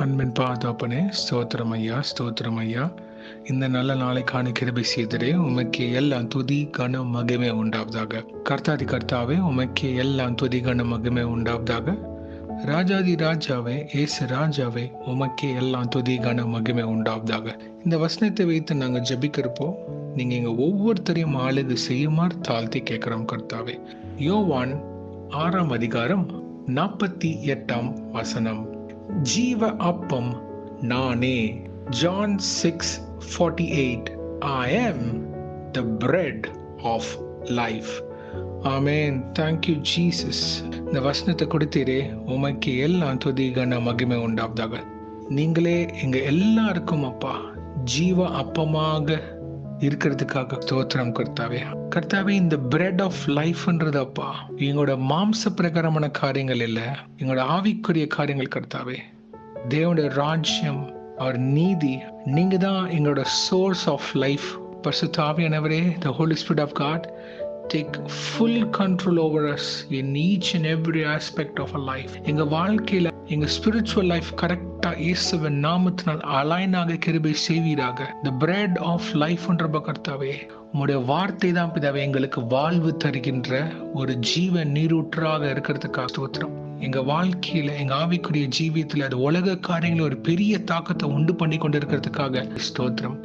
அன்பின் பாதப்பனே, ஸ்தோத்திரம் ஐயா, ஸ்தோத்திரம் ஐயா. இந்த நல்ல நாளைக்கான கிருபை செய்தரே, உமக்கு எல்லாம் துதி கன மகிமை உண்டாவதாக. கர்த்தாதி கர்த்தாவே, உமக்கு எல்லாம் துதி கன மகிமை உண்டாவதாக. ராஜாதி ராஜாவே, ஏசு ராஜாவே, உமக்கே எல்லாம் துதி கன மகிமை உண்டாவதாக. இந்த வசனத்தை வைத்து நாங்கள் ஜபிக்கிறப்போ நீங்க எங்க ஒவ்வொருத்தரையும் ஆளுகை செய்யுமாறு தாழ்த்தி கேட்கிறோம் கர்த்தாவே. யோவான் 6ஆம் அதிகாரம் 48ஆம் வசனம். ஜீவ அப்பம் நானே. John 6:48. I am the bread of life. Amen. Thank you Jesus. இந்த வசனத்தை கொடுத்தீரே, உமக்கு எல்லாம் துதி கன மகிமை உண்டாவதாக. நீங்களே எங்க எல்லாருக்கும் அப்பா ஜீவ அப்பமாக இருக்கிறதுக்காக ஸ்தோத்திரம் கர்த்தாவே. கர்த்தாவே, இந்த பிரெட் ஆஃப் லைஃப்ன்றது அப்பா எங்களோட மாம்ச பிரகாரமான காரியங்கள் இல்ல, எங்களோட ஆவிக்குரிய காரியங்கள் கர்த்தாவே. தேவனுடைய ராஜ்யம், அவர் நீதி, நீங்க தான் எங்களோட சோர்ஸ் ஆஃப் லைஃப். பரிசுத்த ஆவியானவரே, the Holy Spirit of God, take full control over us in each and every aspect of our life. எங்க வாழ்க்கையில எங்க ஸ்பிரிச்சுவல் லைஃப் கரெக்டா இயேசுவின் நாமத்தினால் அலைனாக கிருபை செய்வீராக. the bread of life என்ற கர்த்தாவே, உம்முடைய வார்த்தை தான் பிதாவே எங்களுக்கு வாழ்வு தருகின்ற ஒரு ஜீவ நீரூற்றாக இருக்கிறதுக்காக ஸ்தோத்திரம். எங்க வாழ்க்கையில, எங்க ஆவிக்குரிய ஜீவியத்துல அது உலக காரியங்கள ஒரு பெரிய தாக்கத்தை உண்டு பண்ணி கொண்டு இருக்கிறதுக்காக ஸ்தோத்திரம்.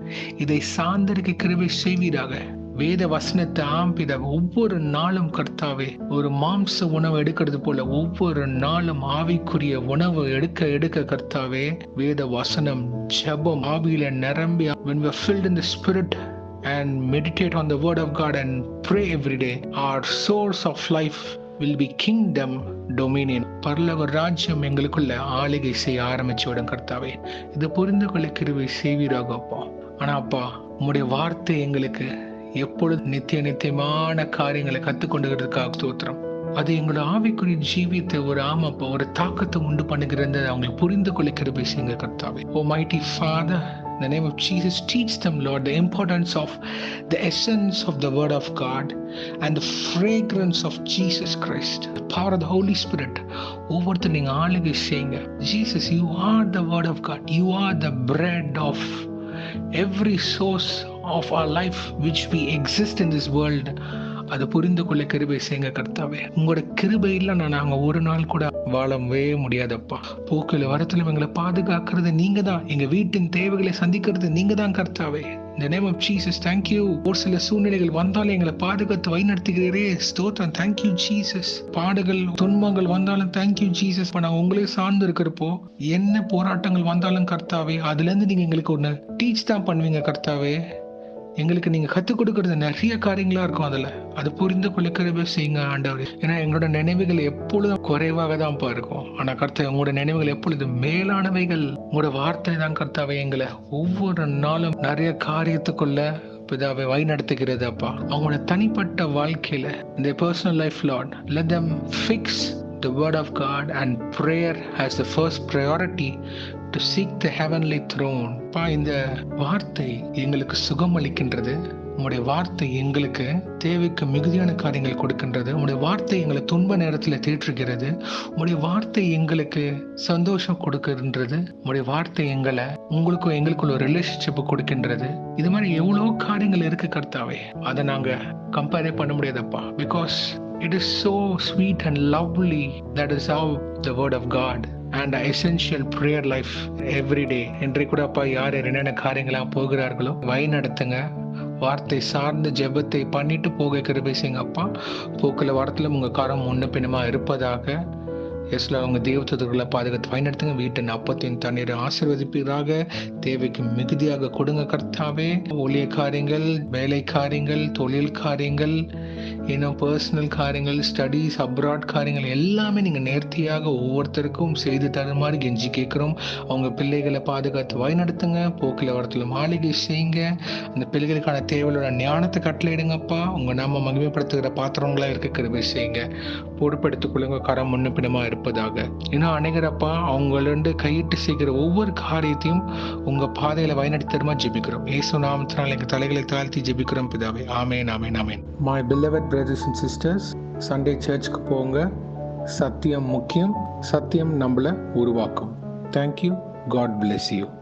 இதை சார்ந்திருக்க கிருபை செய்வீராக. வேத வசனத்தை ஆம்பிதாவே ஒவ்வொரு நாளும் கர்த்தாவே ஒரு மாம்ச உணவு எடுக்கிறது போல ஒவ்வொரு நாளும் ஆவிக்குரிய உணவு எடுக்க கர்த்தாவே, வேத வசனம், ஜெபம் ஆவியில நிரம்பி, when we are filled in the spirit and meditate on the word of God and pray every day, our source of life will be kingdom dominion. பரலோக ராஜ்யம் எங்களுக்குள்ள ஆளுகை செய்ய ஆரம்பிச்சு விடும் கர்த்தாவே. இதை புரிந்து கொள்ள கிருபை செய்வீராக அப்பா. ஆனா அப்பா, உம்முடைய வார்த்தை எங்களுக்கு எப்பொழுது நித்தியமான காரியங்களை கத்துக்கொண்டுகிறதுக்காக ஸ்தோத்திரம். அது எங்களோட ஆவிக்குரிய ஜீவியத்தை ஒரு தாக்கத்தை உண்டு பண்ணுகிறது. அவங்களுக்கு புரிந்து கொள்ள கிருபை செய்யுங்க கர்த்தாவே. O mighty Father, in the name of Jesus, teach them, Lord, the importance of the essence of the word of God and the fragrance of Jesus Christ, the power of the Holy Spirit. ஒவ்வொருத்தர் நீங்க ஆளுகை செய்யுங்க. Jesus, you are the word of God. You are the bread of every source of our life which we exist in this world. அதை புரிந்து கொள்ள கிருபை செய்யுங்க கர்த்தாவே. உங்களோட கிருபை இல்லைன்னா நாங்க ஒரு நாள் கூட வாழவே முடியாதப்பா. போக்குல வரத்துல எங்களை பாதுகாக்கிறது நீங்க தான். எங்க வீட்டின் தேவைகளை சந்திக்கிறது நீங்க தான் கர்த்தாவே. In the name of Jesus, thank you. ஒரு சில சூழ்நிலைகள் வந்தாலும் எங்களை பாதுகாத்து வழிநடத்துகிறீரே, ஸ்தோத்திரம். Thank you Jesus. பாடுகள், துன்பங்கள் வந்தாலும் thank you Jesus. நாங்கள் உங்களே சார்ந்து இருக்கிறப்போ என்ன போராட்டங்கள் வந்தாலும் கர்த்தாவே, அதுல இருந்து நீங்க எங்களுக்கு ஒண்ணு டீச் தான் பண்ணுவீங்க கர்த்தாவே. எங்களுக்கு நீங்க கத்துக் கொடுக்கறது நிறைய காரியங்களா இருக்கும். அது புரிந்து கொள்ள கிருபை செய்யுங்க ஆண்டவரே. ஏன்னா எங்களோட நினைவுகள் எப்பொழுதும் குறைவாக தான் இருக்கும். ஆனா கர்த்தாவே, உங்களோட நினைவுகள் எப்பொழுது மேலானவைகள். உங்களோட வார்த்தை தான் கர்த்தாவே எங்களை ஒவ்வொரு நாளும் நிறைய காரியத்துக்குள்ள பிதாவை வழி நடத்துகிறது அப்பா. அவங்களோட தனிப்பட்ட வாழ்க்கையில இந்த personal life, Lord, let them fix the word of God and prayer as the first priority to seek the heavenly throne. பா, இந்த வார்த்தை எங்களுக்கு சுகம் அளிக்கின்றது. உங்களுடைய வார்த்தை எங்களுக்கு தேவைக்கு மிகுதியான காரியங்கள் கொடுக்கின்றது. உங்களுடைய வார்த்தை எங்களை துன்ப நேரத்தில் தேற்றுகிறது. உங்களுடைய வார்த்தை எங்களுக்கு சந்தோஷம் கொடுக்கின்றது. உங்களுடைய வார்த்தை எங்களை எங்களுக்குள்ள ஒரு ரிலேஷன்ஷிப் கொடுக்கின்றது. இது மாதிரி எவ்வளவு காரியங்கள் இருக்கு கர்த்தாவே. அதை நாங்க கம்பேரே பண்ண முடியாதப்பா. Because it is so sweet and lovely. That is how the word of God and our essential prayer life every day. இன்றைக்கு கூட அப்பா, யார் என்னென்ன காரியங்களா போகிறார்களோ வழி நடத்துங்க. வார்த்தை சார்ந்த ஜெபத்தை பண்ணிட்டு போக கிருபை செய்யுங்க அப்பா. போக்குல வாரத்துல உங்க காரம் முன்ன பின்னமா இருப்பதாக. எஸ்ல உங்க தேவதூதர்களை பாதுகாத்து வழிநடத்துங்க. வீட்டின் அப்பத்தின் தண்ணீரை ஆசீர்வதிப்பீராக. தேவைக்கு மிகுதியாக கொடுங்க கர்த்தாவே. ஊழிய காரியங்கள், வேலை காரியங்கள், தொழில் காரியங்கள், பர்சனல் காரியங்கள், ஸ்டடீஸ், அப்ராட் காரியங்கள் எல்லாமே நீங்க நேர்த்தியாக ஒவ்வொருத்தருக்கும் செய்து தருமாறு கெஞ்சி கேட்கிறோம். அவங்க பிள்ளைகளை பாதுகாத்து வழிநடத்துங்க. போக்கில வரத்துல மாளிகை செய்யுங்க. அந்த பிள்ளைகளுக்கான தேவையோட ஞானத்தை கட்டளையிடுங்கப்பா. உங்க நாம மகிமைப்படுத்துகிற பாத்திரங்களா இருக்க கிருபை செய்யுங்க. பொறுப்படுத்திக் கொள்ளுங்க. கரம் முன்ன பின்னமா இருப்பதாக. இன்னும் அநேகரப்பா அவங்கள கையிட்டு செய்கிற ஒவ்வொரு காரியத்தையும் உங்க பாதையில வழிநடத்தி தருமா ஜெபிக்கிறோம். இயேசு நாமத்தினால் எங்க தலைகளை தாழ்த்தி ஜெபிக்கிறோம் பிதாவே. ஆமென், ஆமென், ஆமென். My beloved brothers and sisters, Sunday churchக்கு போங்க. சத்தியம் முக்கியம். சத்தியம் நம்மளை உருவாக்கும். Thank you. God bless you.